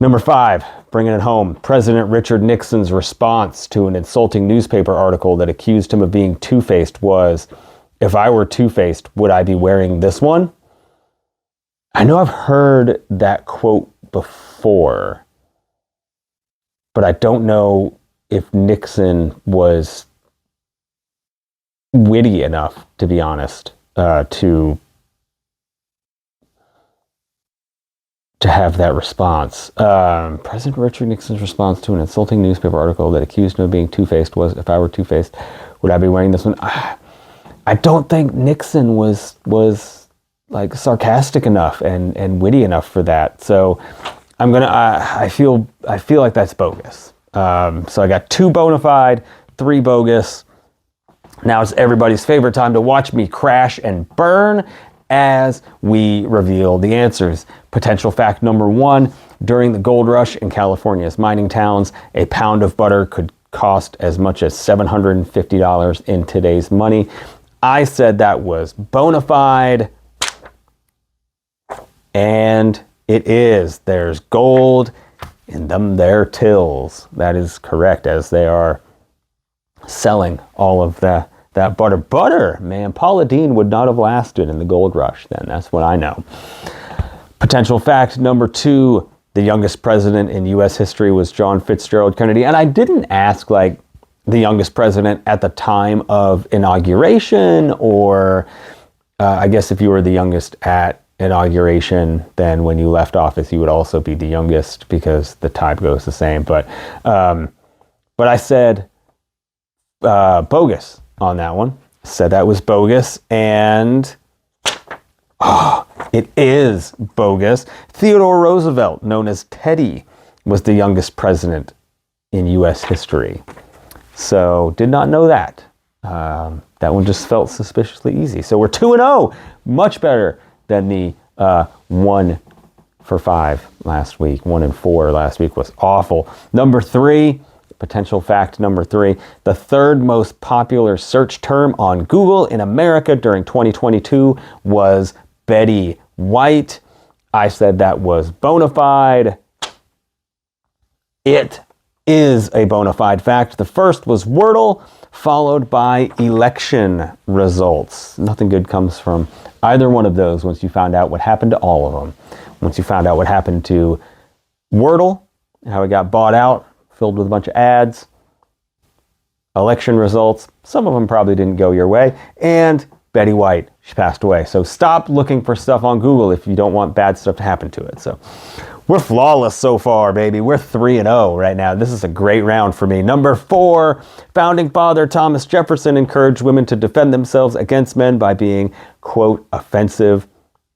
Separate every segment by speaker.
Speaker 1: Number 5, bringing it home. President Richard Nixon's response to an insulting newspaper article that accused him of being two-faced was, "If I were two-faced, would I be wearing this one?" I know I've heard that quote before, but I don't know if Nixon was witty enough, to be honest, to have that response. President Richard Nixon's response to an insulting newspaper article that accused him of being two-faced was, "If I were two-faced, would I be wearing this one?" I don't think Nixon was like sarcastic enough and witty enough for that. So I'm gonna. I feel like that's bogus. So I got 2 bona fide, 3 bogus. Now it's everybody's favorite time to watch me crash and burn as we reveal the answers. Potential fact number 1, during the gold rush in California's mining towns, a pound of butter could cost as much as $750 in today's money. I said that was bona fide, and it is. There's gold in them there tills. That is correct, as they are selling all of that butter. Butter, man, Paula Deen would not have lasted in the gold rush then. That's what I know. Potential fact number 2, the youngest president in U.S. history was John Fitzgerald Kennedy. And I didn't ask like the youngest president at the time of inauguration, or I guess if you were the youngest at inauguration, then when you left office, you would also be the youngest because the time goes the same. But I said bogus on that one. Said that was bogus, and it is bogus. Theodore Roosevelt, known as Teddy, was the youngest president in U.S. history. So did not know that. That one just felt suspiciously easy. So we're 2-0, much better than the 1 for 5 last week. 1 and 4 last week was awful. Number 3, potential fact number 3, the 3rd most popular search term on Google in America during 2022 was Betty White. I said that was bona fide. It is a bona fide fact. The first was Wordle, followed by election results. Nothing good comes from either one of those once you found out what happened to all of them. Once you found out what happened to Wordle, how it got bought out, filled with a bunch of ads, election results, some of them probably didn't go your way, and Betty White, she passed away. So stop looking for stuff on Google if you don't want bad stuff to happen to it. So we're flawless so far, baby. We're 3-0 right now. This is a great round for me. Number 4, founding father Thomas Jefferson encouraged women to defend themselves against men by being, quote, offensive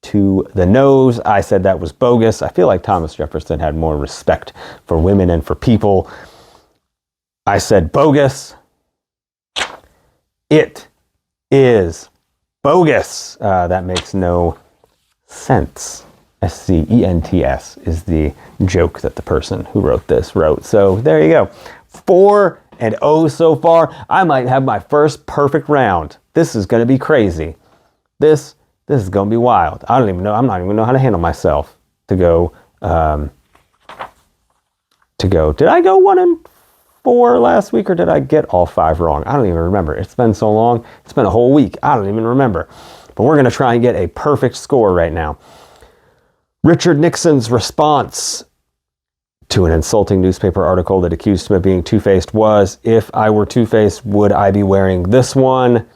Speaker 1: to the nose. I said that was bogus. I feel like Thomas Jefferson had more respect for women and for people. I said bogus. It is bogus. That makes no sense. SCENTS is the joke that the person who wrote this wrote. So there you go. 4-0 so far. I might have my first perfect round. This is going to be crazy. This is going to be wild. I don't even know. I'm not even know how to handle myself to go. Did I go 1 and 4 last week, or did I get all 5 wrong? I don't even remember. It's been so long. It's been a whole week. I don't even remember. But we're going to try and get a perfect score right now. Richard Nixon's response to an insulting newspaper article that accused him of being two-faced was, "If I were two-faced, would I be wearing this one?"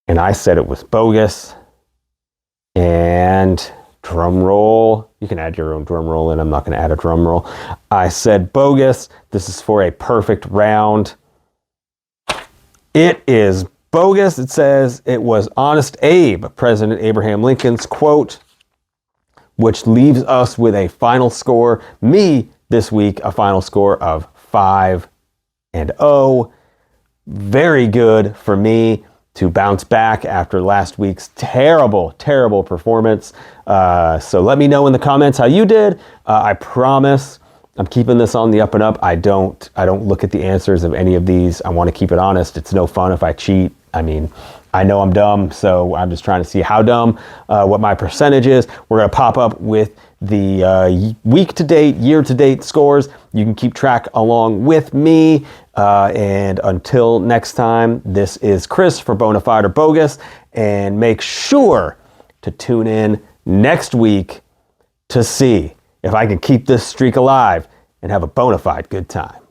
Speaker 1: And I said it was bogus. And drum roll. You can add your own drum roll in. I'm not going to add a drum roll. I said bogus. This is for a perfect round. It is bogus. It says it was Honest Abe, President Abraham Lincoln's quote, which leaves us with a final score. Me, this week, a final score of 5-0. Very good for me to bounce back after last week's terrible performance. So let me know in the comments how you did. I promise I'm keeping this on the up and up. I don't look at the answers of any of these. I want to keep it honest. It's no fun if I cheat. I mean, I know I'm dumb, so I'm just trying to see how dumb, what my percentage is. We're going to pop up with the week-to-date, year-to-date scores. You can keep track along with me. And until next time, this is Chris for Bona Fide or Bogus. And make sure to tune in next week to see if I can keep this streak alive and have a bona fide good time.